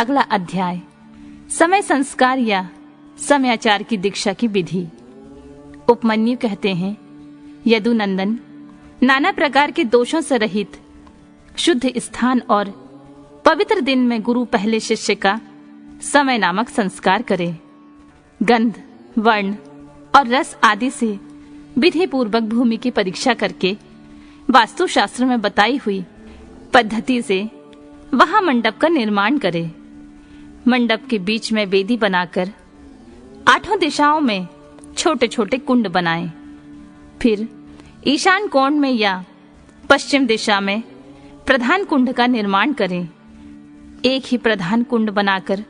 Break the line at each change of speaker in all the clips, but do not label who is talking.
अगला अध्याय समय संस्कार या समयाचार की दीक्षा की विधि। उपमन्यु कहते हैं, यदुनंदन, नाना प्रकार के दोषों से रहित शुद्ध स्थान और पवित्र दिन में गुरु पहले शिष्य का समय नामक संस्कार करे। गंध, वर्ण और रस आदि से विधि पूर्वक भूमि की परीक्षा करके वास्तुशास्त्र में बताई हुई पद्धति से वहां मंडप का निर्माण करे। मंडप के बीच में वेदी बनाकर 8 दिशाओं में छोटे छोटे कुंड बनाएं। फिर ईशान कोण में या पश्चिम दिशा में प्रधान कुंड का निर्माण करें। एक ही प्रधान कुंड बनाकर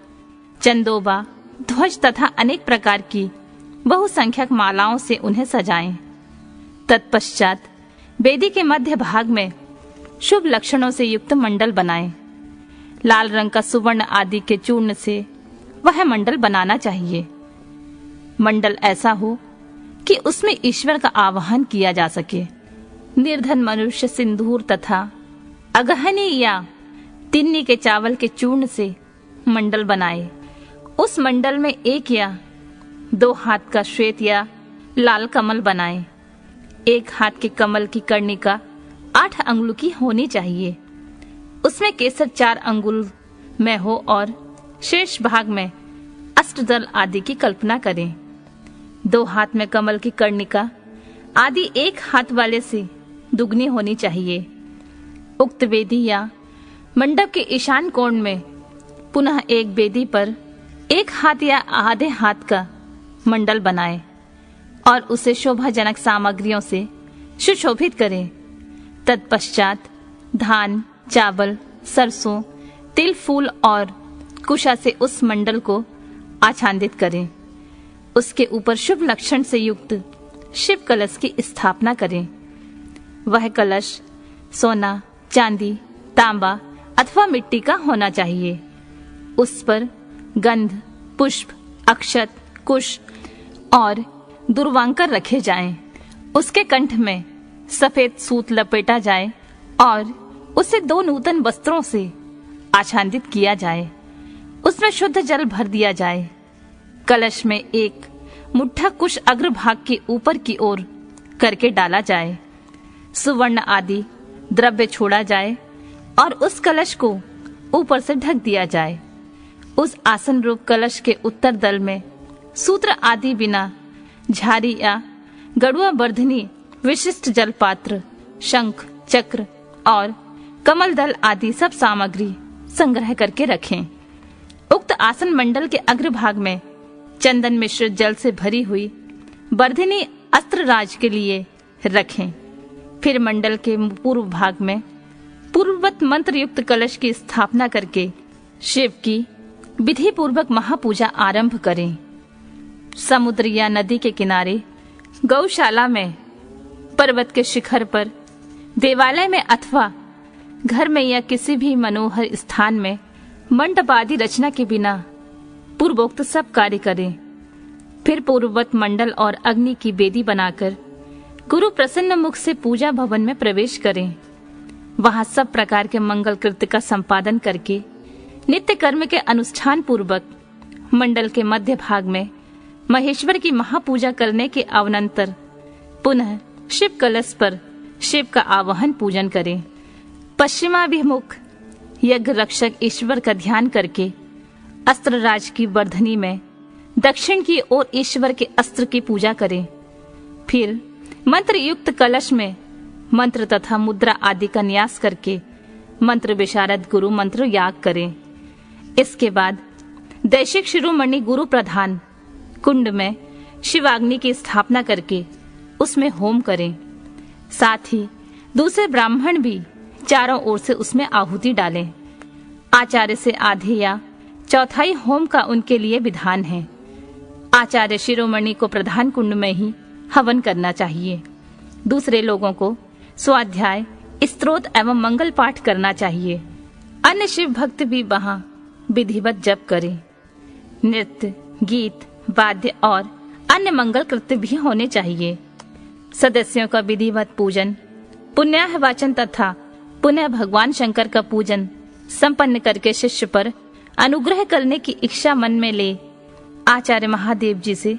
चंदोबा, ध्वज तथा अनेक प्रकार की बहुसंख्यक मालाओं से उन्हें सजाएं। तत्पश्चात वेदी के मध्य भाग में शुभ लक्षणों से युक्त मंडल बनाएं। लाल रंग का सुवर्ण आदि के चूर्ण से वह मंडल बनाना चाहिए। मंडल ऐसा हो कि उसमें ईश्वर का आवाहन किया जा सके। निर्धन मनुष्य सिंदूर तथा अगहनी या तिन्नी के चावल के चूर्ण से मंडल बनाए। उस मंडल में 1 या 2 हाथ का श्वेत या लाल कमल बनाए। 1 हाथ के कमल की कर्णिका 8 अंगुल की होनी चाहिए। उसमें केसर 4 अंगुल में हो और शेष भाग में अष्टदल आदि की कल्पना करें। 2 हाथ में कमल की कर्णिका आदि 1 हाथ वाले से दुगनी होनी चाहिए। उक्त वेदी या मंडप के ईशान कोण में पुनः एक वेदी पर 1 हाथ या आधे हाथ का मंडल बनाए और उसे शोभाजनक सामग्रियों से सुशोभित करें। तत्पश्चात धान, चावल, सरसों, तिल, फूल और कुशा से उस मंडल को आच्छादित करें। उसके ऊपर शुभ लक्षण से युक्त शिव कलश की स्थापना करें। वह कलश सोना, चांदी, तांबा अथवा मिट्टी का होना चाहिए। उस पर गंध, पुष्प, अक्षत, कुश और दुर्वांकर रखे जाएं। उसके कंठ में सफेद सूत लपेटा जाए और उसे 2 नूतन वस्त्रों से आच्छादित किया जाए। उसमें शुद्ध जल भर दिया जाए। कलश में 1 मुट्ठा कुश अग्रभाग के ऊपर की ओर करके डाला जाए। सुवर्ण आदि द्रव्य छोड़ा जाए और उस कलश को ऊपर से ढक दिया जाए। उस आसन रूप कलश के उत्तर दल में सूत्र आदि बिना झारी या गड़ुआ वर्धनी विशिष्ट जलपात्र, शंख, चक्र और कमल दल आदि सब सामग्री संग्रह करके रखें। उक्त आसन मंडल के अग्रभाग में चंदन मिश्रित जल से भरी हुई वर्धिनी अस्त्रराज के लिए रखें। फिर मंडल के पूर्व भाग में पूर्ववत मंत्र युक्त कलश की स्थापना करके शिव की विधि पूर्वक महापूजा आरंभ करें। समुद्र या नदी के किनारे, गौशाला में, पर्वत के शिखर पर, देवालय में अथवा घर में या किसी भी मनोहर स्थान में मंडप आदि रचना के बिना पूर्वोक्त सब कार्य करें। फिर पूर्ववत मंडल और अग्नि की वेदी बनाकर गुरु प्रसन्न मुख से पूजा भवन में प्रवेश करें। वहां सब प्रकार के मंगल कृत्य का संपादन करके नित्य कर्म के अनुष्ठान पूर्वक मंडल के मध्य भाग में महेश्वर की महापूजा करने के अवनंतर पुनः शिव कलश पर शिव का आवाहन पूजन करें। पश्चिमाभिमुख यज्ञ रक्षक ईश्वर का ध्यान करके अस्त्रराज की वर्धनी में दक्षिण की ओर ईश्वर के अस्त्र की पूजा करें। फिर मंत्र युक्त कलश में मंत्र तथा मुद्रा आदि का न्यास करके मंत्र विशारद गुरु मंत्र याग करें। इसके बाद दैशिक शिरोमणि गुरु प्रधान कुंड में शिवाग्नि की स्थापना करके उसमें होम करें। साथ ही दूसरे ब्राह्मण भी चारों ओर से उसमें आहुति डालें। आचार्य से आधे या चौथाई होम का उनके लिए विधान है। आचार्य शिरोमणि को प्रधान कुंड में ही हवन करना चाहिए। दूसरे लोगों को स्वाध्याय, स्तोत्र एवं मंगल पाठ करना चाहिए। अन्य शिव भक्त भी वहां विधिवत जप करें। नृत्य, गीत, वाद्य और अन्य मंगल कृत्य भी होने चाहिए। सदस्यों का विधिवत पूजन, पुण्याह वाचन तथा पुनः भगवान शंकर का पूजन संपन्न करके शिष्य पर अनुग्रह करने की इच्छा मन में ले आचार्य महादेव जी से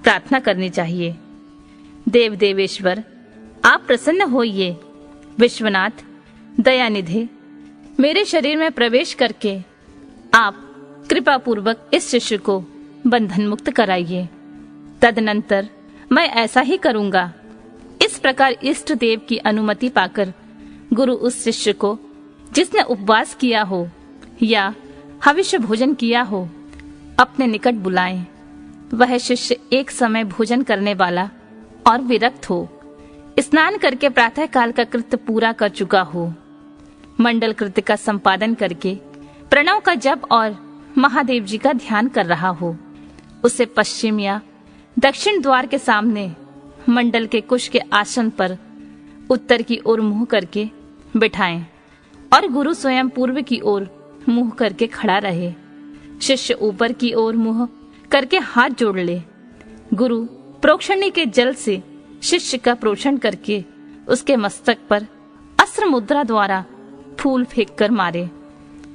प्रार्थना करनी चाहिए। देव देवेश्वर, आप प्रसन्न होइए। विश्वनाथ, दयानिधे, मेरे शरीर में प्रवेश करके आप कृपा पूर्वक इस शिष्य को बंधन मुक्त कराइए। तदनंतर मैं ऐसा ही करूंगा। इस प्रकार इष्ट देव की अनुमति पाकर गुरु उस शिष्य को जिसने उपवास किया हो या हविष्य भोजन किया हो अपने निकट बुलाएं। वह शिष्य एक समय भोजन करने वाला और विरक्त हो, स्नान करके प्रातः काल का कृत्य पूरा कर चुका हो, मंडल कृत्य का संपादन करके प्रणव का जप और महादेव जी का ध्यान कर रहा हो। उसे पश्चिम या दक्षिण द्वार के सामने मंडल के कुश के आसन पर उत्तर की ओर मुंह करके बिठाएं और गुरु स्वयं पूर्व की ओर मुंह करके खड़ा रहे। शिष्य ऊपर की ओर मुंह करके हाथ जोड़ ले। गुरु प्रोक्षणी के जल से शिष्य का प्रोक्षण करके उसके मस्तक पर अस्त्र मुद्रा द्वारा फूल फेंक कर मारे।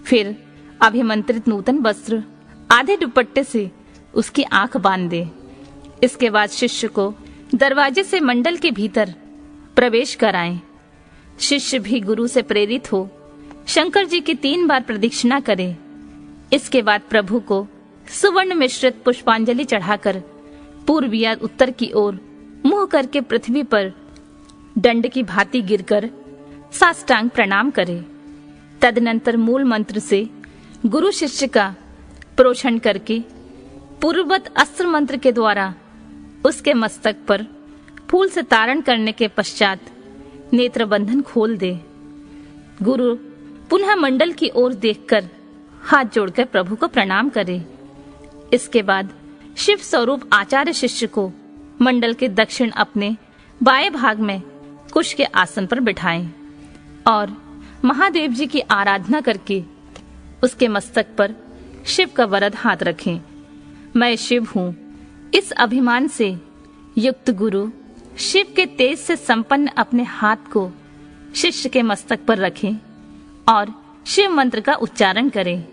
फिर अभिमंत्रित नूतन वस्त्र आधे दुपट्टे से उसकी आंख बांध दे। इसके बाद शिष्य को दरवाजे से मंडल के भीतर प्रवेश कराएं। शिष्य भी गुरु से प्रेरित हो शंकर जी की 3 बार प्रदक्षिणा करे। इसके बाद प्रभु को सुवर्ण मिश्रित पुष्पांजलि चढ़ाकर पूर्व या उत्तर की ओर मुंह करके पृथ्वी पर दंड की भांति गिरकर साष्टांग प्रणाम करे। तदनंतर मूल मंत्र से गुरु शिष्य का प्रोक्षण करके पूर्ववत अस्त्र मंत्र के द्वारा उसके मस्तक पर फूल से तारण करने के पश्चात नेत्र बंधन खोल दे। गुरु पुनः मंडल की ओर देखकर हाथ जोड़कर प्रभु को प्रणाम करे। इसके बाद शिव स्वरूप आचार्य शिष्य को मंडल के दक्षिण अपने बाएं भाग में कुश के आसन पर बिठाएं और महादेव जी की आराधना करके उसके मस्तक पर शिव का वरद हाथ रखें। मैं शिव हूँ, इस अभिमान से युक्त गुरु शिव के तेज से संपन्न अपने हाथ को शिष्य के मस्तक पर रखें और शिव मंत्र का उच्चारण करें।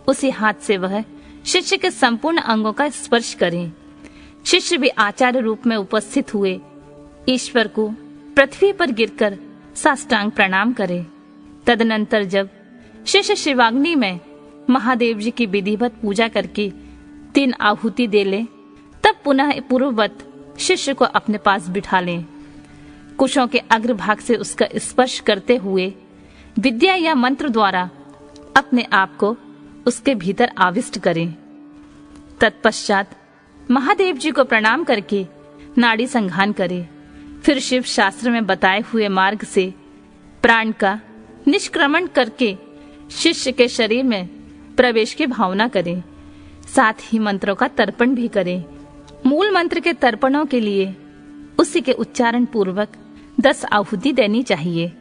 उसी हाथ से वह शिष्य के संपूर्ण अंगों का स्पर्श करें। शिष्य भी आचार्य रूप में उपस्थित हुए ईश्वर को पृथ्वी पर गिरकर साष्टांग प्रणाम करे। तदनंतर जब शिष्य शिवाग्नि में महादेव जी की विधिवत पूजा करके 3 आहुति दे ले, तब पुनः पूर्ववत शिष्य को अपने पास बिठा लें। कुशों के अग्रभाग से उसका स्पर्श करते हुए विद्या या मंत्र द्वारा अपने आप को उसके भीतर आविष्ट करें। तत्पश्चात महादेव जी को प्रणाम करके नाड़ी संघान करें। फिर शिव शास्त्र में बताए हुए मार्ग से प्राण का निष्क्रमण करके शिष्य के शरीर में प्रवेश की भावना करें। साथ ही मंत्रों का तर्पण भी करें। मूल मंत्र के तर्पणों के लिए उसी के उच्चारण पूर्वक 10 आहुति देनी चाहिए।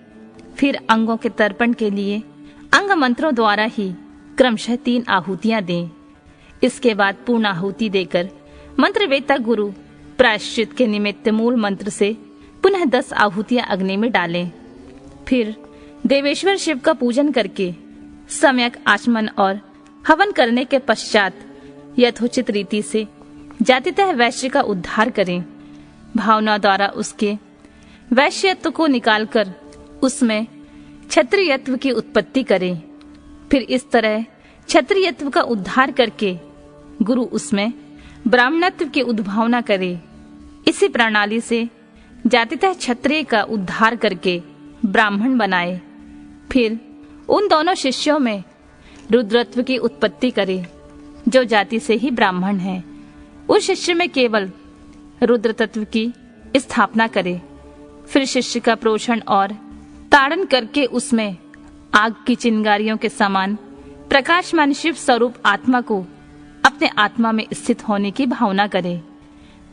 फिर अंगों के तर्पण के लिए अंग मंत्रों द्वारा ही क्रमशः 3 आहुतियां दें। इसके बाद पूर्ण आहुति देकर मंत्रवेत्ता गुरु प्रायश्चित के निमित्त मूल मंत्र से पुनः 10 आहुतियां अग्नि में डालें। फिर देवेश्वर शिव का पूजन करके सम्यक आचमन और हवन करने के पश्चात यथोचित रीति से जातितः वैश्य का उद्धार करें। भावना द्वारा उसके वैश्यत्व को निकालकर उसमें क्षत्रियत्व की उत्पत्ति करें। फिर इस तरह क्षत्रियत्व का उद्धार करके गुरु उसमें ब्राह्मणत्व की उद्भावना करे। इसी प्रणाली से जातितः क्षत्रिय का उद्धार करके ब्राह्मण बनाए। फिर उन दोनों शिष्यों में रुद्रत्व की उत्पत्ति करे जो जाति से ही ब्राह्मण है। उस शिष्य में केवल रुद्र तत्व की स्थापना करे। फिर शिष्य का प्रोषण और ताड़न करके उसमें आग की चिंगारियों के समान प्रकाशमान शिव स्वरूप आत्मा को अपने आत्मा में स्थित होने की भावना करे।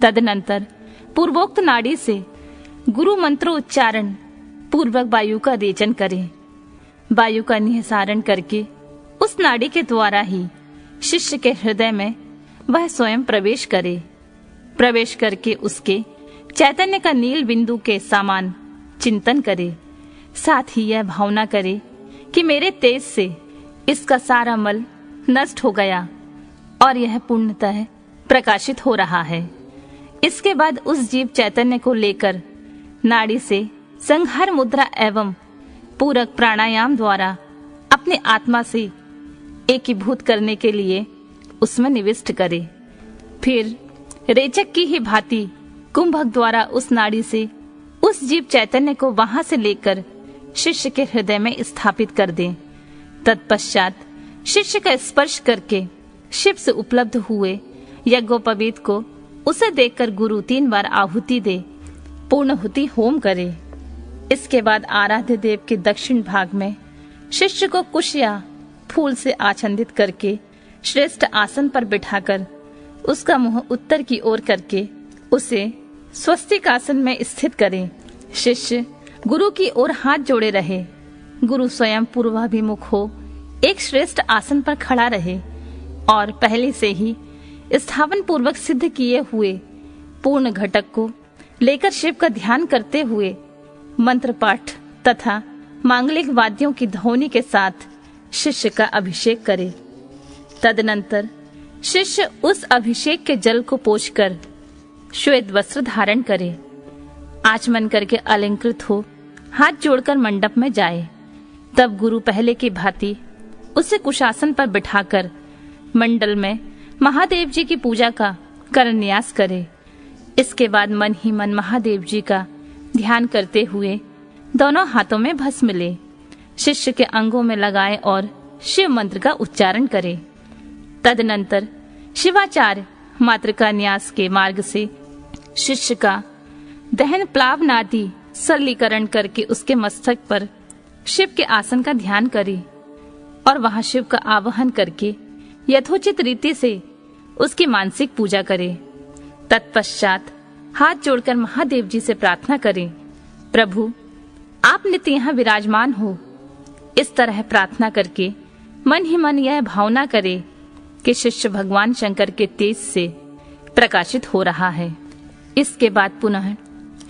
तदनंतर पूर्वोक्त नाड़ी से गुरु मंत्रोच्चारण पूर्वक वायु का रेचन करे। वायु का निःसारण करके उस नाड़ी के द्वारा ही शिष्य के हृदय में वह स्वयं प्रवेश करे। प्रवेश करके उसके चैतन्य का नील बिंदु के समान चिंतन करे। साथ ही यह भावना करे कि मेरे तेज से इसका सारा मल नष्ट हो गया और यह पूर्णतः प्रकाशित हो रहा है। इसके बाद उस जीव चैतन्य को लेकर नाड़ी से संहार मुद्रा एवं पूरक प्राणायाम द्वारा अपने आत्मा से एकीभूत करने के लिए उसमें निविष्ट करे। फिर रेचक की ही भांति कुंभक द्वारा उस नाड़ी से उस जीव चैतन्य को वहां से लेकर शिष्य के हृदय में स्थापित कर दे। तत्पश्चात शिष्य का स्पर्श करके शिव से उपलब्ध हुए यज्ञोपवीत को उसे देखकर गुरु 3 बार आहुति दे, पूर्णहुति होम करे। इसके बाद आराध्य देव के दक्षिण भाग में शिष्य को कुश या फूल से आच्छादित करके श्रेष्ठ आसन पर बिठाकर उसका मुंह उत्तर की ओर करके उसे स्वस्तिक आसन में स्थित करे। शिष्य गुरु की ओर हाथ जोड़े रहे। गुरु स्वयं पूर्वाभिमुख हो एक श्रेष्ठ आसन पर खड़ा रहे और पहले से ही स्थापन पूर्वक सिद्ध किए हुए पूर्ण घटक को लेकर शिव का ध्यान करते हुए मंत्र पाठ तथा मांगलिक वाद्यों की ध्वनि के साथ शिष्य का अभिषेक करे। तदनंतर शिष्य उस अभिषेक के जल को पोंछकर श्वेत वस्त्र धारण करे, आचमन करके अलंकृत हो हाथ जोड़कर मंडप में जाए। तब गुरु पहले की भांति उसे कुशासन पर बिठाकर मंडल में महादेव जी की पूजा का करन्यास करे। इसके बाद मन ही मन महादेव जी का ध्यान करते हुए दोनों हाथों में भस्म ले शिष्य के अंगों में लगाए और शिव मंत्र का उच्चारण करे। तदनंतर शिवाचार्य मातृका न्यास के मार्ग से शिष्य का दहन प्लावनादि सरलीकरण करके उसके मस्तक पर शिव के आसन का ध्यान करे और वहां शिव का आवाहन करके यथोचित रीति से उसकी मानसिक पूजा करे। तत्पश्चात हाथ जोड़कर महादेव जी से प्रार्थना करें, प्रभु आप नित्य यहाँ विराजमान हो। इस तरह प्रार्थना करके मन ही मन यह भावना करे कि शिष्य भगवान शंकर के तेज से प्रकाशित हो रहा है। इसके बाद पुनः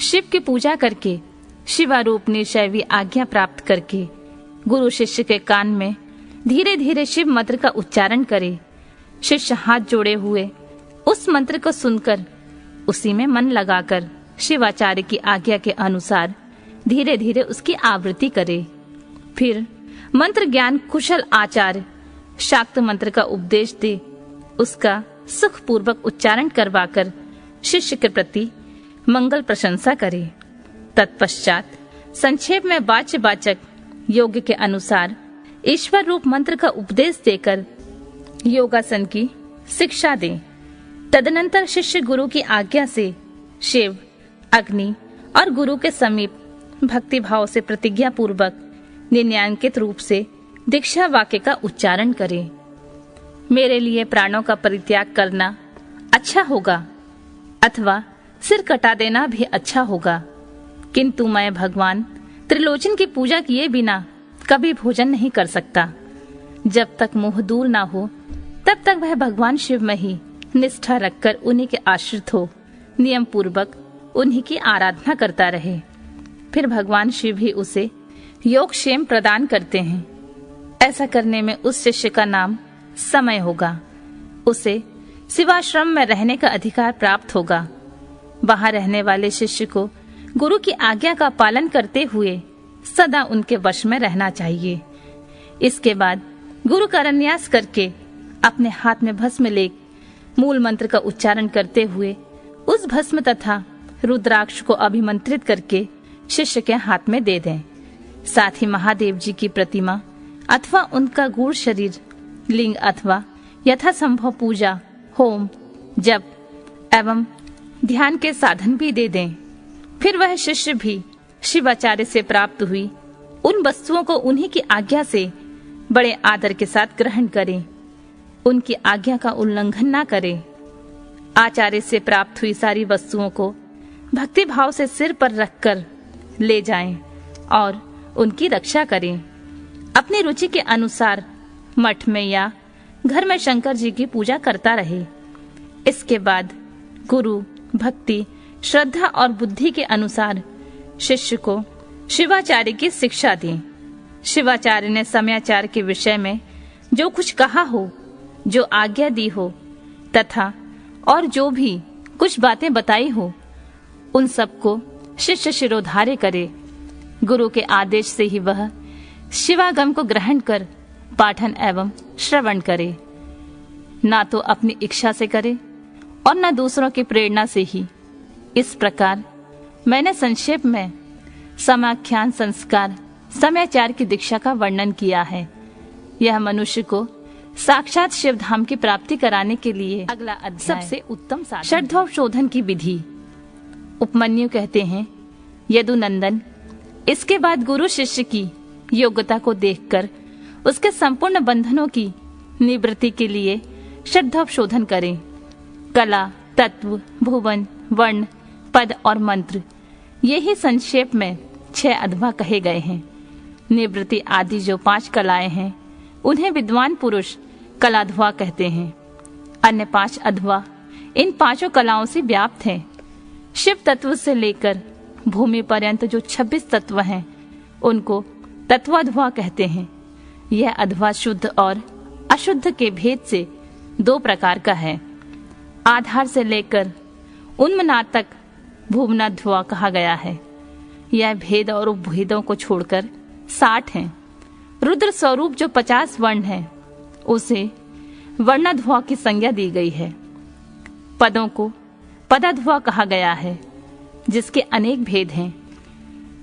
शिव की पूजा करके शिवारूप निशैवी आज्ञा प्राप्त करके गुरु शिष्य के कान में धीरे धीरे शिव मंत्र का उच्चारण करे। शिष्य हाथ जोड़े हुए उस मंत्र को सुनकर उसी में मन लगाकर शिवाचार्य की आज्ञा के अनुसार धीरे धीरे उसकी आवृत्ति करे। फिर मंत्र ज्ञान कुशल आचार्य शाक्त मंत्र का उपदेश दे उसका सुखपूर्वक उच्चारण करवाकर शिष्य के प्रति मंगल प्रशंसा करे। तत्पश्चात संक्षेप में वाच्य वाचक योग के अनुसार ईश्वर रूप मंत्र का उपदेश देकर योगासन की शिक्षा दे। तदनंतर शिष्य गुरु की आज्ञा से शिव, अग्नि और गुरु के समीप भक्ति भाव से प्रतिज्ञा पूर्वक निन्यांकित रूप से दीक्षा वाक्य का उच्चारण करे। मेरे लिए प्राणों का परित्याग करना अच्छा होगा अथवा सिर कटा देना भी अच्छा होगा, किंतु मैं भगवान त्रिलोचन की पूजा किए बिना कभी भोजन नहीं कर सकता। जब तक मोह दूर ना हो तब तक वह भगवान शिव में ही निष्ठा रखकर उन्हीं के आश्रित हो नियम पूर्वक उन्हीं की आराधना करता रहे। फिर भगवान शिव ही उसे योगक्षेम प्रदान करते हैं। ऐसा करने में उस शिष्य का नाम समय होगा। उसे शिवाश्रम में रहने का अधिकार प्राप्त होगा। वहां रहने वाले शिष्य को गुरु की आज्ञा का पालन करते हुए सदा उनके वश में रहना चाहिए। इसके बाद गुरु का करन्यास करके अपने हाथ में भस्म ले मूल मंत्र का उच्चारण करते हुए उस भस्म तथा रुद्राक्ष को अभिमंत्रित करके शिष्य के हाथ में दे दें। साथ ही महादेव जी की प्रतिमा अथवा उनका गूढ़ शरीर, लिंग अथवा यथासंभव पूजा, होम, जप एवं ध्यान के साधन भी दे दें। फिर वह शिष्य भी शिवाचार्य से प्राप्त हुई उन वस्तुओं को उन्हीं की आज्ञा से बड़े आदर के साथ ग्रहण करे, उनकी आज्ञा का उल्लंघन ना करे। आचार्य से प्राप्त हुई सारी वस्तुओं को भक्ति भाव से सिर पर रखकर ले जाएं और उनकी रक्षा करें। अपनी रुचि के अनुसार मठ में या घर में शंकर जी की पूजा करता रहे। इसके बाद गुरु, भक्ति, श्रद्धा और बुद्धि के अनुसार शिष्य को शिवाचार्य की शिक्षा दी। शिवाचार्य ने समयाचार के विषय में जो कुछ कहा हो जो आज्ञा दी हो तथा और जो भी कुछ बातें बताई हो उन सबको शिष्य शिरोधार्य करे। गुरु के आदेश से ही वह शिवागम को ग्रहण कर पाठन एवं श्रवण करे, ना तो अपनी इच्छा से करे और न दूसरों की प्रेरणा से ही। इस प्रकार मैंने संक्षेप में समाख्यान संस्कार समयाचार की दीक्षा का वर्णन किया है। यह मनुष्य को साक्षात शिवधाम की प्राप्ति कराने के लिए अगला अध्याय सबसे उत्तम साधन। षड्भव की विधि। उपमन्यु कहते हैं, यदुनंदन, इसके बाद गुरु शिष्य की योग्यता को देखकर उसके संपूर्ण बंधनों की निवृत्ति के लिए षड्भव शोधन करें। कला, तत्व, भुवन, वर्ण, पद और मंत्र, यही संक्षेप में 6 अध्वा कहे गए हैं। निवृत्ति आदि जो 5 कलाएं हैं उन्हें विद्वान पुरुष कलाध्वा कहते हैं। अन्य 5 अध्वा इन 5 कलाओं से व्याप्त हैं। शिव तत्व से लेकर भूमि पर्यंत जो 26 तत्व हैं उनको तत्वाध्वा कहते हैं। यह अध्वा शुद्ध और अशुद्ध के भेद से 2 प्रकार का है। आधार से लेकर उन्मनाद तक भुवनाध्वा कहा गया है। यह भेद और उपभेदों को छोड़कर 60 हैं। रुद्र स्वरूप जो 50 वर्ण है उसे वर्णाध्वा की संज्ञा दी गई है। पदों को पदाध्वा कहा गया है जिसके अनेक भेद हैं।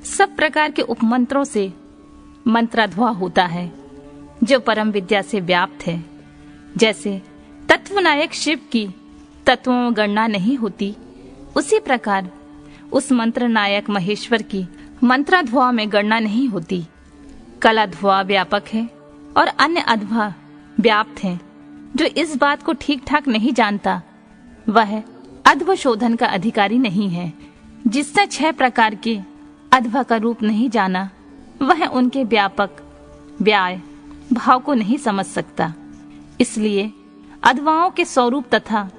सब प्रकार के उपमंत्रों से मंत्राध्वा होता है जो परम विद्या से व्याप्त है। जैसे तत्वनायक शिव की तत्वों में गणना नहीं होती, उसी प्रकार उस मंत्र नायक महेश्वर की मंत्राध्वा में गणना नहीं होती। कलाध्वा व्यापक है और अन्य अध्वा व्याप्त हैं। जो इस बात को ठीक ठाक नहीं जानता वह अध्व शोधन का अधिकारी नहीं है। जिसने 6 प्रकार के अध्वा का रूप नहीं जाना वह उनके व्यापक व्याय भाव को नहीं समझ सकता। इसलिए अध्वाओं के स्वरूप तथा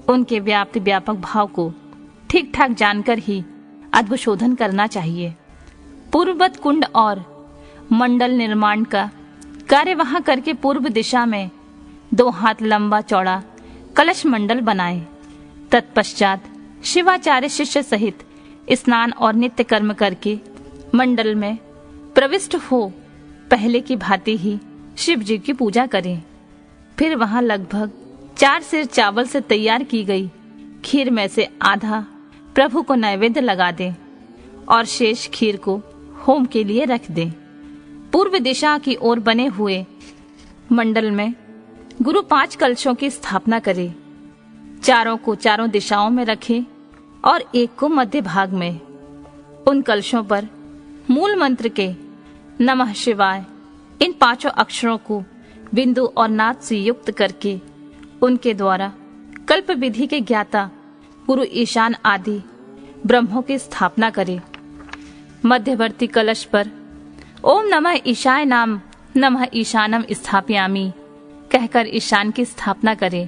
उनके व्याप्त व्यापक भाव को ठीक ठाक जानकर ही अध्व शोधन करना चाहिए। पूर्ववत कुंड और मंडल निर्माण का कार्य वहां करके पूर्व दिशा में 2 हाथ लंबा चौड़ा कलश मंडल बनाए। तत्पश्चात शिवाचार्य शिष्य सहित स्नान और नित्य कर्म करके मंडल में प्रविष्ट हो पहले की भांति ही शिव जी की पूजा करें। फिर वहां लगभग 4 सेर चावल से तैयार की गई खीर में से आधा प्रभु को नैवेद्य लगा दें और शेष खीर को होम के लिए रख दें। पूर्व दिशा की ओर बने हुए मंडल में गुरु 5 कलशों की स्थापना करे। चारों को चारों दिशाओं में रखे और एक को मध्य भाग में। उन कलशों पर मूल मंत्र के नमः शिवाय इन 5 अक्षरों को बिंदु और नाद से युक्त करके उनके द्वारा कल्प विधि के ज्ञाता गुरु ईशान आदि ब्रह्मों की स्थापना करे। मध्यवर्ती कलश पर ओम नमः ईशाय नाम नमः ईशानम स्थापयामि कहकर ईशान की स्थापना करे।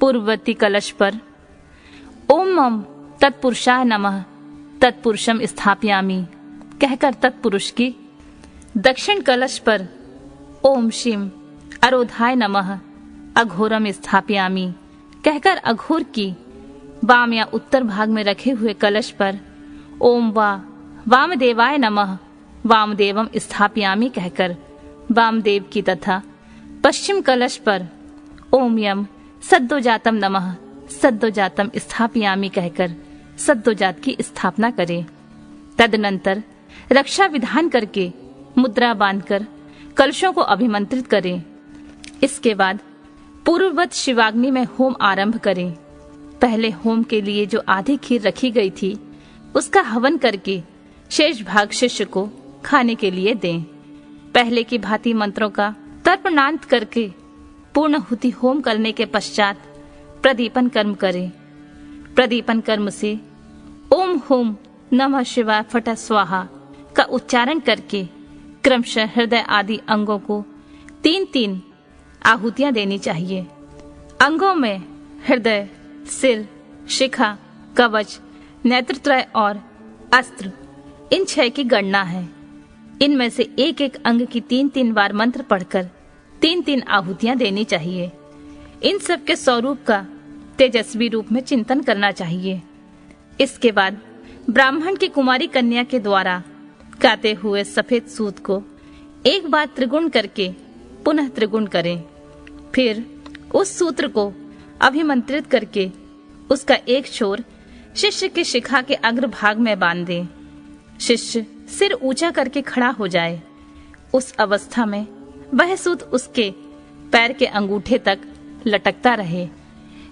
पूर्ववर्ती कलश पर ओम मम तत्पुरुषाय नमः तत्पुरुषम स्थापयामि कहकर तत्पुरुष की, दक्षिण कलश पर ओम शिव अरोधाय नमः अघोरम स्थापयामि कहकर अघोर की, वाम या उत्तर भाग में रखे हुए कलश पर ओम वामदेवाय नमः वामदेवम स्थापयामि कहकर वामदेव की तथा पश्चिम कलश पर ओम यम सद्दोजातम नमः सद्दोजातम स्थापयामि कहकर सद्दोजात की स्थापना करें। तदनंतर रक्षा विधान करके मुद्रा बांधकर कलशों को अभिमंत्रित करें। इसके बाद पूर्ववत शिवाग्नि में होम आरंभ करें। पहले होम के लिए जो आधी खीर रखी गई थी उसका हवन करके शेष भाग शिष्य को खाने के लिए दें। पहले की भांति मंत्रों का तर्पणांत करके पूर्णाहुति होम करने के पश्चात प्रदीपन कर्म करें। प्रदीपन कर्म से ओम होम नमः शिवाय फट स्वाहा का उच्चारण करके क्रमशः हृदय आदि अंगों को 3-3 आहुतियां देनी चाहिए। अंगों में हृदय, सिर, शिखा, कवच, नेत्रत्रय और अस्त्र, इन 6 की गणना है। इनमें से एक एक अंग की 3-3 बार मंत्र पढ़कर 3-3 आहुतियां देनी चाहिए। इन सब के स्वरूप का तेजस्वी रूप में चिंतन करना चाहिए। इसके बाद ब्राह्मण की कुमारी कन्या के द्वारा गाते हुए सफेद सूत को एक बार त्रिगुण करके पुनः त्रिगुण करें। फिर उस सूत्र को अभिमंत्रित करके उसका एक छोर शिष्य के शिखा के अग्रभाग में बांध दें। शिष्य सिर ऊंचा करके खड़ा हो जाए। उस अवस्था में वह सूत उसके पैर के अंगूठे तक लटकता रहे।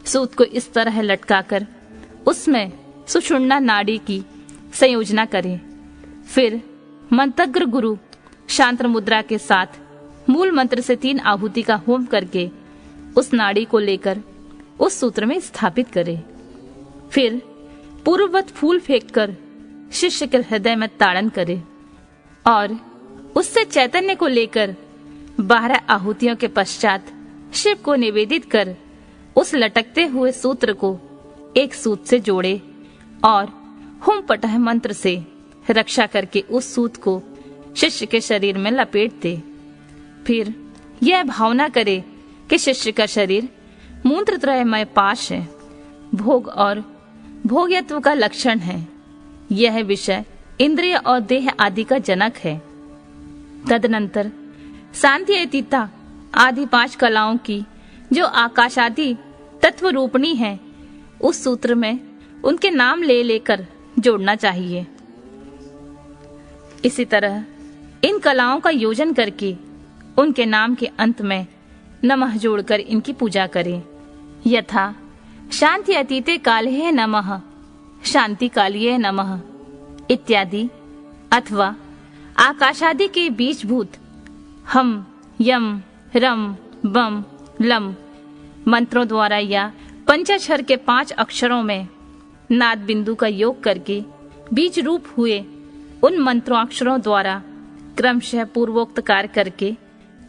सूत को इस तरह लटकाकर उसमें सुषुम्ना नाड़ी की संयोजना करें। फिर मंत्रज्ञ गुरु शांत मुद्रा के साथ मूल मंत्र से 3 आहुति का होम करके उस नाड़ी को लेकर उस सूत्र में स्थापित करे। फिर पूर्ववत फूल फेंककर शिष्य के हृदय में ताड़न करे और उससे चैतन्य को लेकर 12 आहुतियों के पश्चात शिव को निवेदित कर उस लटकते हुए सूत्र को एक सूत से जोड़े और हुम पटह मंत्र से रक्षा करके उस सूत को शिष्य के शरीर में लपेट दे। फिर यह भावना करे कि शिष्य का शरीर मूत्रत्रयमय पाश है, भोग और भोग्यत्व का लक्षण है। यह विषय इंद्रिय और देह आदि का जनक है। तदनंतर शांति अतीता आदि 5 कलाओं की जो आकाश आदि तत्व रूपणी है, उस सूत्र में उनके नाम ले लेकर जोड़ना चाहिए। इसी तरह इन कलाओं का योजन करके उनके नाम के अंत में नमः जोड़कर इनकी पूजा करें। यथा शांति अतीते काले नमः, शांति कालिये नमः इत्यादि, अथवा आकाशादि के बीजभूत हम यम रम बम लम मंत्रों द्वारा या पंचाक्षर के 5 अक्षरों में नाद बिंदु का योग करके बीज रूप हुए उन मंत्रोक्षरों द्वारा क्रमशः पूर्वोक्त कार्य करके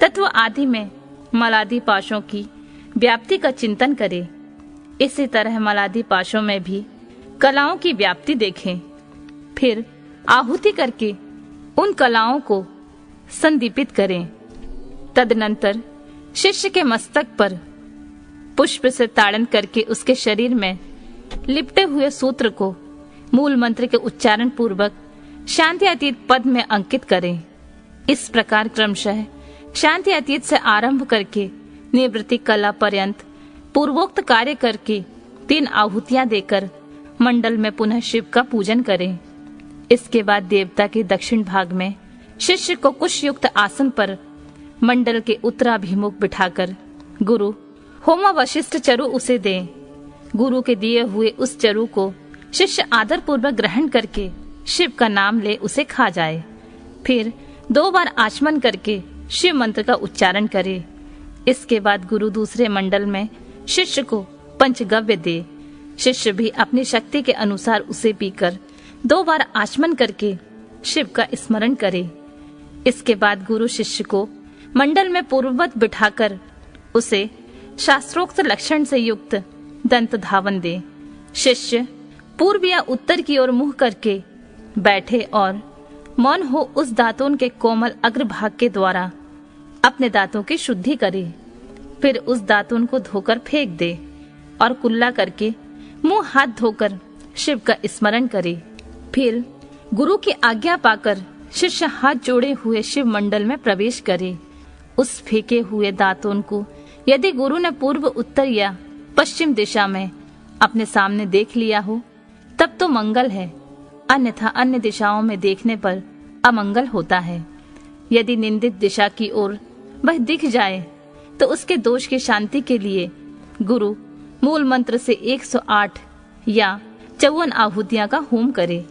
तत्व आदि में मलादि पाशों की व्याप्ति का चिंतन करें। इसी तरह मलादि पाशों में भी कलाओं की व्याप्ति देखें। फिर आहुति करके उन कलाओं को संदीपित करें। तदनंतर शिष्य के मस्तक पर पुष्प से ताड़न करके उसके शरीर में लिपटे हुए सूत्र को मूल मंत्र के उच्चारण पूर्वक शांति अतीत पद में अंकित करें। इस प्रकार क्रमशः शांति अतीत से आरंभ करके निवृत्ति कला पर्यंत पूर्वोक्त कार्य करके 3 आहुतियां देकर मंडल में पुनः शिव का पूजन करें। इसके बाद देवता के दक्षिण भाग में शिष्य को कुश युक्त आसन पर मंडल के उत्तराभिमुख बिठाकर गुरु होमा वशिष्ठ चरु उसे दें। गुरु के दिए हुए उस चरु को शिष्य आदर पूर्वक ग्रहण करके शिव का नाम ले उसे खा जाए। फिर 2 बार आचमन करके शिव मंत्र का उच्चारण करे। इसके बाद गुरु दूसरे मंडल में शिष्य को पंचगव्य दे। शिष्य भी अपनी शक्ति के अनुसार उसे पीकर 2 बार आचमन करके शिव का स्मरण करे। इसके बाद गुरु शिष्य को मंडल में पूर्ववत बिठाकर उसे शास्त्रोक्त लक्षण से युक्त दंत धावन दे। शिष्य पूर्व या उत्तर की ओर मुंह करके बैठे और मौन हो उस दातून के कोमल अग्रभाग के द्वारा अपने दांतों की शुद्धि करे। फिर उस दातून को धोकर फेंक दे और कुल्ला करके मुंह हाथ धोकर शिव का स्मरण करे। फिर गुरु की आज्ञा पाकर शिष्य हाथ जोड़े हुए शिव मंडल में प्रवेश करे। उस फेंके हुए दातून को यदि गुरु ने पूर्व उत्तर या पश्चिम दिशा में अपने सामने देख लिया हो तब तो मंगल है, अन्यथा अन्य दिशाओं में देखने पर अमंगल होता है। यदि निंदित दिशा की ओर वह दिख जाए तो उसके दोष की शांति के लिए गुरु मूल मंत्र से 108 या 54 आहुतियां का होम करे।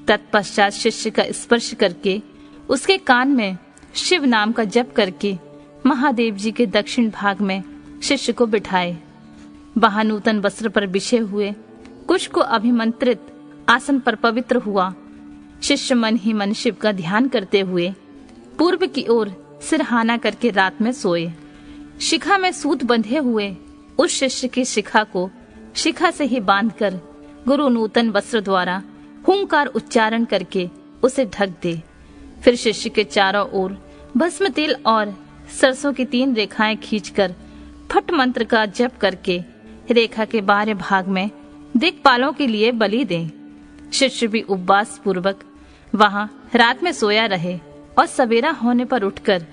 तत्पश्चात शिष्य का स्पर्श करके उसके कान में शिव नाम का जप करके महादेव जी के दक्षिण भाग में शिष्य को बिठाए। वहां नूतन वस्त्र पर बिछे हुए कुश को अभिमंत्रित आसन पर पवित्र हुआ। शिष्य मन ही मन शिव का ध्यान करते हुए पूर्व की ओर सिरहाना करके रात में सोए। शिखा में सूत बंधे हुए उस शिष्य की शिखा को शिखा से ही बांधकर गुरु नूतन वस्त्र द्वारा हुंकार उच्चारण करके उसे ढक दे। फिर शिष्य के चारों ओर भस्म तेल और सरसों की 3 रेखाएं खींचकर फट मंत्र का जप करके रेखा के बाहरी भाग में दिक्पालों के लिए बलि दें। शिष्य भी उपवास पूर्वक वहां रात में सोया रहे और सवेरा होने पर उठकर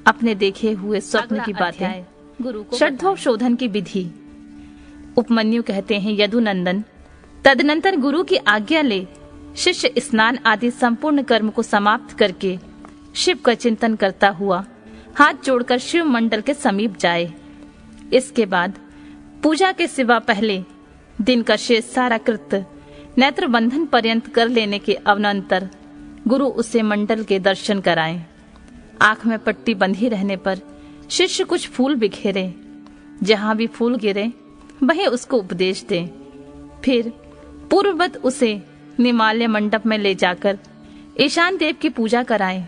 अपने देखे हुए स्वप्न की बातें गुरु को षड्धोपशोधन की विधि। उपमन्यु कहते हैं, यदुनंदन तदनंतर गुरु की आज्ञा ले शिष्य स्नान आदि संपूर्ण कर्म को समाप्त करके शिव का चिंतन करता हुआ हाथ जोड़कर शिव मंडल के समीप जाए। इसके बाद पूजा के सिवा पहले दिन का शेष सारा कृत्य नेत्र बंधन पर्यंत कर लेने के अनंतर गुरु उसे मंडल के दर्शन कराएं। आंख में पट्टी बंधी रहने पर शिष्य कुछ फूल बिखेरे, जहां भी फूल गिरे वहीं उसको उपदेश दे। फिर पूर्ववत उसे निमाल्य मंडप में ले जाकर ईशान देव की पूजा कराएं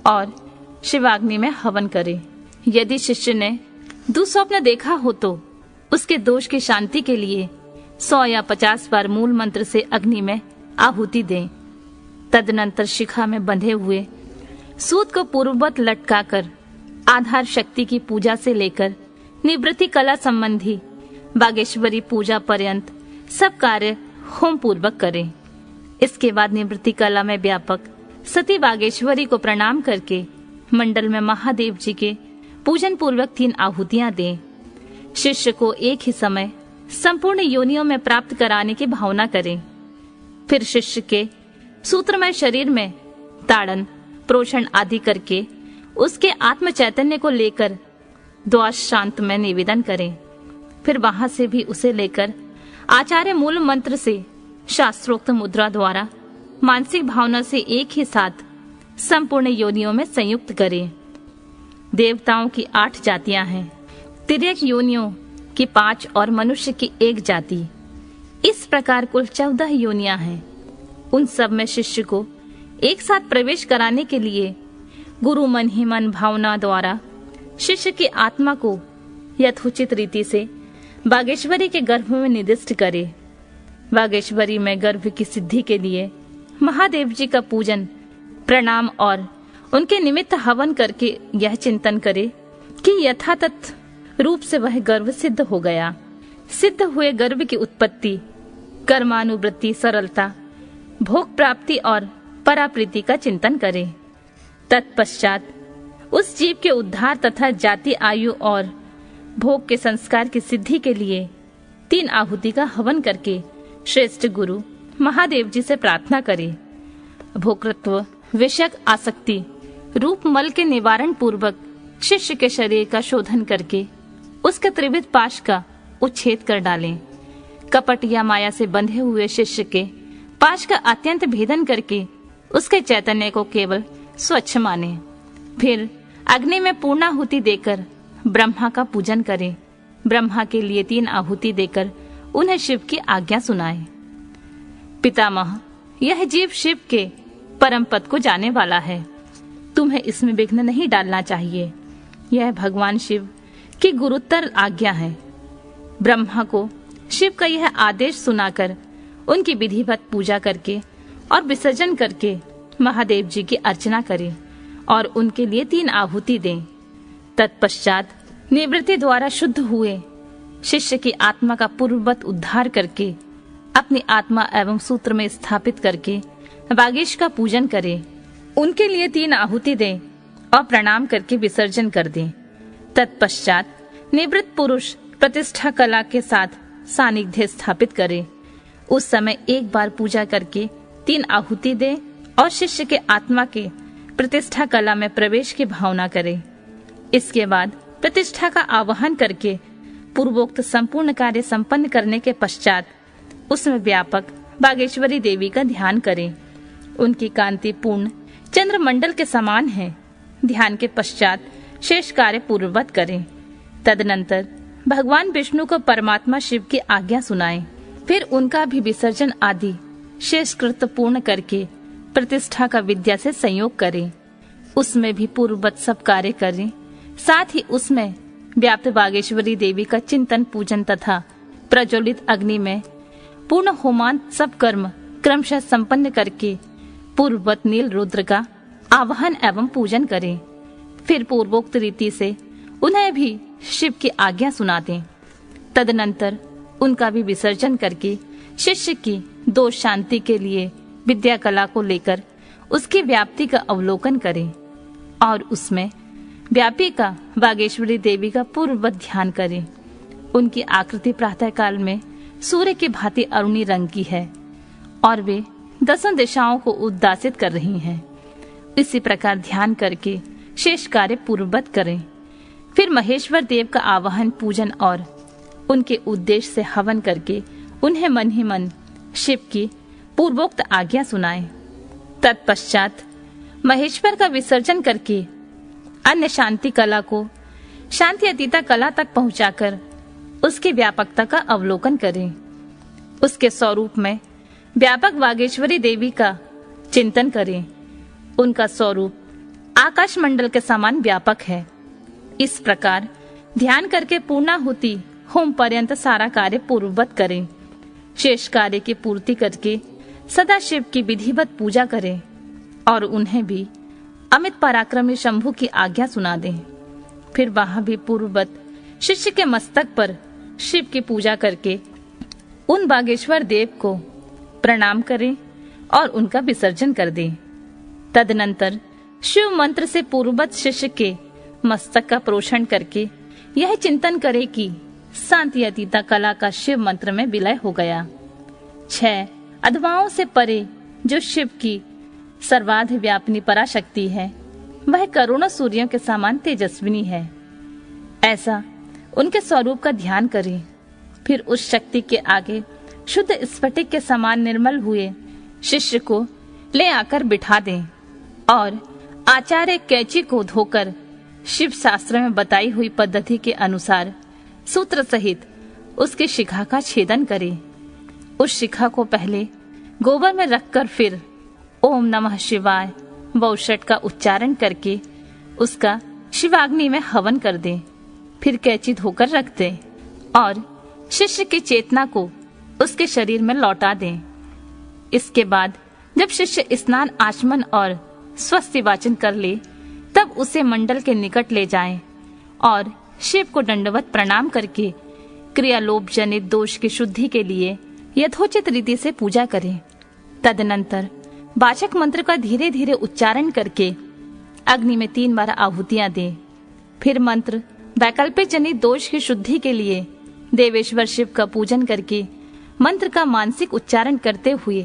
और शिवाग्नि में हवन करे। यदि शिष्य ने दुस्वप्न देखा हो तो उसके दोष की शांति के लिए 100 या 50 बार मूल मंत्र से अग्नि में आहुति दें। तदनंतर शिखा में बंधे हुए सूत को पूर्ववत लटकाकर आधार शक्ति की पूजा से लेकर निवृत्ति कला संबंधी बागेश्वरी पूजा पर्यंत सब कार्य होम पूर्वक करें। इसके बाद निवृत्ति कला में व्यापक सती बागेश्वरी को प्रणाम करके मंडल में महादेव जी के पूजन पूर्वक 3 आहुतियां दें। शिष्य को एक ही समय संपूर्ण योनियों में प्राप्त कराने की भावना करें। फिर शिष्य के सूत्रमय शरीर में ताड़न प्रोषण आदि करके उसके आत्म चैतन्य को लेकर द्वादश शांत में निवेदन करें। फिर वहां से भी उसे लेकर आचार्य मूल मंत्र से शास्त्रोक्त मुद्रा द्वारा मानसिक भावना से एक ही साथ संपूर्ण योनियों में संयुक्त करें। देवताओं की 8 जातियां हैं, तिर्यक योनियों की 5 और मनुष्य की 1 जाति। इस प्रकार कुल 14 योनियां हैं। उन सब में शिष्य को एक साथ प्रवेश कराने के लिए गुरु मन ही मन भावना द्वारा शिष्य की आत्मा को यथोचित रीति से बागेश्वरी के गर्भ में निर्दिष्ट करे। बागेश्वरी में गर्भ की सिद्धि के लिए महादेव जी का पूजन प्रणाम और उनके निमित्त हवन करके यह चिंतन करे कि यथातथ रूप से वह गर्भ सिद्ध हो गया। सिद्ध हुए गर्भ की उत्पत्ति, कर्मानुवृत्ति, सरलता, भोग प्राप्ति और पराप्रीति का चिंतन करे। तत्पश्चात उस जीव के उद्धार तथा जाति, आयु और भोग के संस्कार की सिद्धि के लिए 3 आहुति का हवन करके श्रेष्ठ गुरु महादेव जी से प्रार्थना करे। भोक्तृत्व विषयक आसक्ति रूप मल के निवारण पूर्वक शिष्य के शरीर का शोधन करके उसके त्रिविध पाश का उच्छेद कर डालें। कपट या माया से बंधे हुए शिष्य के पाश का अत्यंत भेदन करके उसके चैतन्य को केवल स्वच्छ माने। फिर अग्नि में पूर्णाहुति देकर ब्रह्मा का पूजन करें। ब्रह्मा के लिए 3 आहुति देकर उन्हें शिव की आज्ञा सुनाए। पितामह, यह जीव शिव के परम पद को जाने वाला है, तुम्हें इसमें विघ्न नहीं डालना चाहिए। यह भगवान शिव की गुरुतर आज्ञा है। ब्रह्मा को शिव का यह आदेश सुनाकर उनकी विधिवत पूजा करके और विसर्जन करके महादेव जी की अर्चना करें और उनके लिए 3 आहुति दें। तत्पश्चात निवृत्ति द्वारा शुद्ध हुए शिष्य की आत्मा का पूर्ववत उद्धार करके अपनी आत्मा एवं सूत्र में स्थापित करके बागेश का पूजन करें। उनके लिए 3 आहुति दें और प्रणाम करके विसर्जन कर दें। तत्पश्चात निवृत्त पुरुष प्रतिष्ठा कला के साथ सानिध्य स्थापित करे। उस समय एक बार पूजा करके 3 आहुति दे और शिष्य के आत्मा के प्रतिष्ठा कला में प्रवेश की भावना करे। इसके बाद प्रतिष्ठा का आवाहन करके पूर्वोक्त संपूर्ण कार्य संपन्न करने के पश्चात उसमें व्यापक बागेश्वरी देवी का ध्यान करें। उनकी कांति पूर्ण चंद्रमंडल के समान है। ध्यान के पश्चात शेष कार्य पूर्ववत करें। तदनंतर भगवान विष्णु को परमात्मा शिव की आज्ञा सुनाएं। फिर उनका भी विसर्जन आदि शेष कृत्य पूर्ण करके प्रतिष्ठा का विद्या से संयोग करें। उसमें भी पूर्ववत सब कार्य करें। साथ ही उसमें व्याप्त बागेश्वरी देवी का चिंतन पूजन तथा प्रज्वलित अग्नि में पूर्ण होमांत सब कर्म क्रमशः संपन्न करके पूर्ववत नील रुद्र का आवाहन एवं पूजन करें। फिर पूर्वोक्त रीति से उन्हें भी शिव की आज्ञा सुना दें। तदनंतर उनका भी विसर्जन करके शिष्य की दोष शांति के लिए विद्या कला को लेकर उसकी व्याप्ति का अवलोकन करें और उसमें व्यापी का बागेश्वरी देवी का पूर्ववत ध्यान करें। उनकी आकृति प्रातः काल में सूर्य की भांति अरुणी रंग की है और वे 10 दिशाओं को उद्दासित कर रही हैं। इसी प्रकार ध्यान करके शेष कार्य पूर्ववत करें। फिर महेश्वर देव का आवाहन, पूजन और उनके उद्देश्य से हवन करके उन्हें मन ही मन शिव की पूर्वोक्त आज्ञा सुनाएं। तत्पश्चात महेश्वर का विसर्जन करके अन्य शांति कला को शांति अतीता कला तक पहुंचाकर उसकी व्यापकता का अवलोकन करें। उसके स्वरूप में व्यापक बागेश्वरी देवी का चिंतन करें। उनका स्वरूप आकाश मंडल के समान व्यापक है। इस प्रकार ध्यान करके पूर्णाहुति होम पर्यंत सारा कार्य पूर्ववत करें। शेष कार्य की पूर्ति करके सदा शिव की विधिवत पूजा करें और उन्हें भी अमित पराक्रमी शंभु की आज्ञा सुना दें। फिर वहां भी पूर्ववत शिष्य के मस्तक पर शिव की पूजा करके उन बागेश्वर देव को प्रणाम करें और उनका विसर्जन कर दें। तदनंतर शिव मंत्र से पूर्ववत शिष्य के मस्तक का प्रोषण करके यह चिंतन करे कि शांति अतीता कला का शिव मंत्र में विलय हो गया। 6 अधवाओं से परे जो शिव की सर्वाध व्यापिनी पराशक्ति है, वह करोड़ों सूर्यों के समान तेजस्विनी है। ऐसा उनके स्वरूप का ध्यान करें। फिर उस शक्ति के आगे शुद्ध स्फटिक के समान निर्मल हुए शिष्य को ले आकर बिठा दें और आचार्य कैची को धोकर शिव शास्त्र में बताई हुई पद्धति के अनुसार सूत्र सहित उसकी शिखा का छेदन करें। उस शिखा को पहले गोबर में रखकर फिर ओम नमः शिवाय वौषट का उच्चारण करके उसका शिवाग्नि में हवन कर दें। फिर कैची धोकर रख दें और शिष्य की चेतना को उसके शरीर में लौटा दें। इसके बाद जब शिष्य स्नान, आचमन और स्वस्ति वाचन कर ले, तब उसे मंडल के निकट ले जाएं और शिव को दंडवत प्रणाम करके क्रियालोप जनित दोष की शुद्धि के लिए यथोचित रीति से पूजा करें। तदनंतर वाचक मंत्र का धीरे धीरे उच्चारण करके अग्नि में 3 बार आहुतियां दें। फिर मंत्र वैकल्पिक जनित दोष की शुद्धि के लिए देवेश्वर शिव का पूजन करके मंत्र का मानसिक उच्चारण करते हुए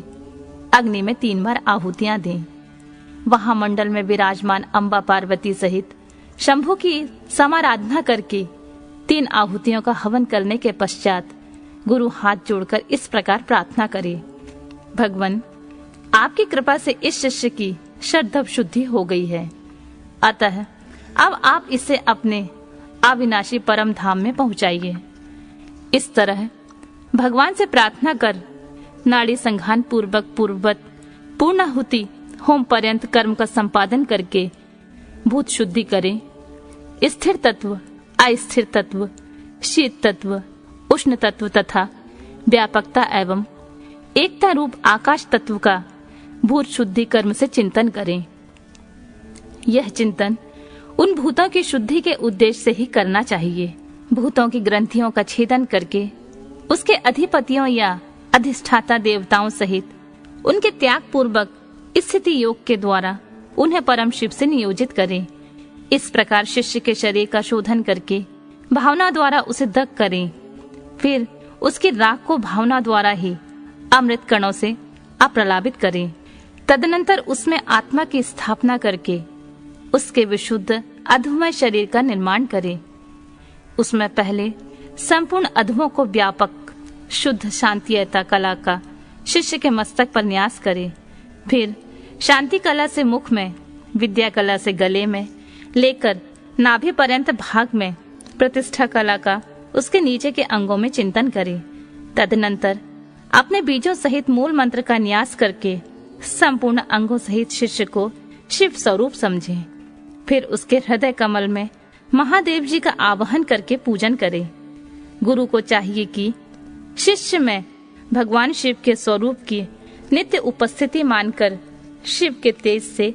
अग्नि में 3 बार आहुतियां दें। वहां मंडल में विराजमान अम्बा पार्वती सहित शंभु की समाराधना करके 3 आहुतियों का हवन करने के पश्चात गुरु हाथ जोड़कर इस प्रकार प्रार्थना करे, भगवान, आपकी कृपा से इस शिष्य की श्रद्धा शुद्धि हो गई है, अतः अब आप इसे अपने अविनाशी परम धाम में पहुंचाइए। इस तरह भगवान से प्रार्थना कर नाड़ी संघान पूर्वक पूर्ववत पूर्णाहुति होम पर्यंत कर्म का संपादन करके भूत शुद्धि करें। स्थिर तत्व, अस्थिर तत्व, शीत तत्व, उष्ण तत्व तथा व्यापकता एवं एकता रूप आकाश तत्व का भूत शुद्धि कर्म से चिंतन करें। यह चिंतन उन भूतों की शुद्धि के उद्देश्य से ही करना चाहिए। भूतों की ग्रंथियों का छेदन करके उसके अधिपतियों या अधिष्ठाता देवताओं सहित उनके त्याग पूर्वक स्थिति योग के द्वारा उन्हें परम शिव से नियोजित करें। इस प्रकार शिष्य के शरीर का शोधन करके भावना द्वारा उसे दग्ध करें। फिर उसकी राख को भावना द्वारा ही अमृत कणों से अप्रलापित करें। तदनंतर उसमें आत्मा की स्थापना करके उसके विशुद्ध अधमय शरीर का निर्माण करें। उसमें पहले संपूर्ण अधमों को व्यापक शुद्ध शांतियता कला का शिष्य के मस्तक पर न्यास करे। फिर शांति कला से मुख में, विद्या कला से गले में लेकर नाभि पर्यंत भाग में, प्रतिष्ठा कला का उसके नीचे के अंगों में चिंतन करे। तदनंतर अपने बीजों सहित मूल मंत्र का न्यास करके संपूर्ण अंगों सहित शिष्य को शिव स्वरूप समझे। फिर उसके हृदय कमल में महादेव जी का आवाहन करके पूजन करे। गुरु को चाहिए कि शिष्य में भगवान शिव के स्वरूप की नित्य उपस्थिति मानकर शिव के तेज से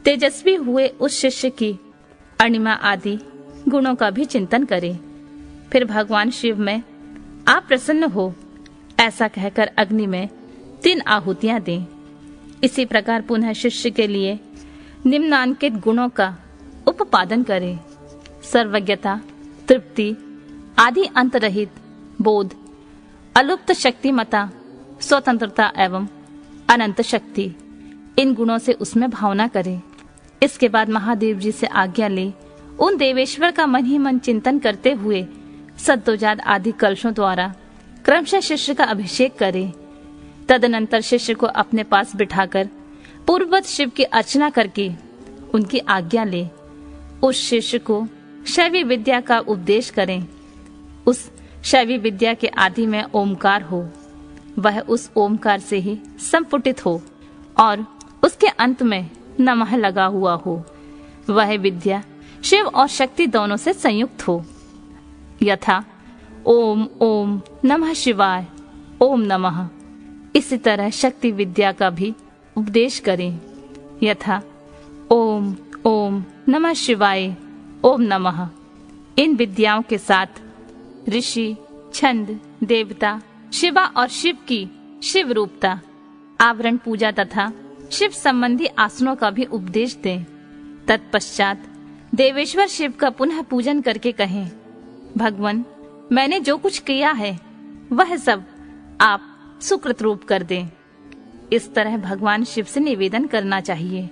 तेजस्वी हुए उस शिष्य की अणिमा आदि गुणों का भी चिंतन करे। फिर भगवान शिव में आप प्रसन्न हो ऐसा कहकर अग्नि में 3 आहुतियां दें। इसी प्रकार पुनः शिष्य के लिए निम्नांकित गुणों का उपादन करें: सर्वज्ञता, तृप्ति, आदि अंत रहित बोध, अलुप्त शक्तिमता, स्वतंत्रता एवं अनंत शक्ति। इन गुणों से उसमें भावना करें। इसके बाद महादेव जी से आज्ञा ले उन देवेश्वर का मन ही मन चिंतन करते हुए सद्योजात आदि कलशों द्वारा क्रमशः शिष्य का अभिषेक करे। तदनंतर शिष्य को अपने पास बिठाकर पूर्ववत शिव की अर्चना करके उनकी आज्ञा ले उस शिष्य को शैवी विद्या का उपदेश करें। उस शैवी विद्या के आदि में ओमकार हो, वह उस ओमकार से ही संपुटित हो और उसके अंत में नमः लगा हुआ हो। वह विद्या शिव और शक्ति दोनों से संयुक्त हो, यथा ओम ओम नमः शिवाय, ओम नमः। इसी तरह शक्ति विद्या का भी उपदेश करें, यथा ओम ओम नमः शिवाय, ओम नमः। इन विद्याओं के साथ ऋषि, छंद, देवता, शिवा और शिव की शिव रूपता, आवरण पूजा तथा शिव संबंधी आसनों का भी उपदेश दें। तत्पश्चात देवेश्वर शिव का पुनः पूजन करके कहें, भगवान मैंने जो कुछ किया है वह सब आप सुकृत रूप कर दें। इस तरह भगवान शिव से निवेदन करना चाहिए।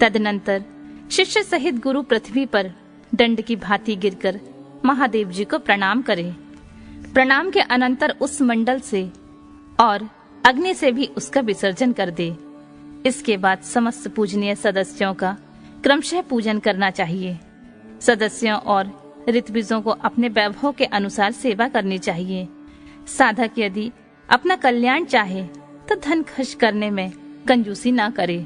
तदनंतर शिष्य सहित गुरु पृथ्वी पर दंड की भांति गिरकर महादेव जी को प्रणाम करें। प्रणाम के अनंतर उस मंडल से और अग्नि से भी उसका विसर्जन कर दे। इसके बाद समस्त पूजनीय सदस्यों का क्रमशः पूजन करना चाहिए। सदस्यों और ऋत्विजों को अपने वैभव के अनुसार सेवा करनी चाहिए। साधक यदि अपना कल्याण चाहे तो धन खर्च करने में कंजूसी ना करे।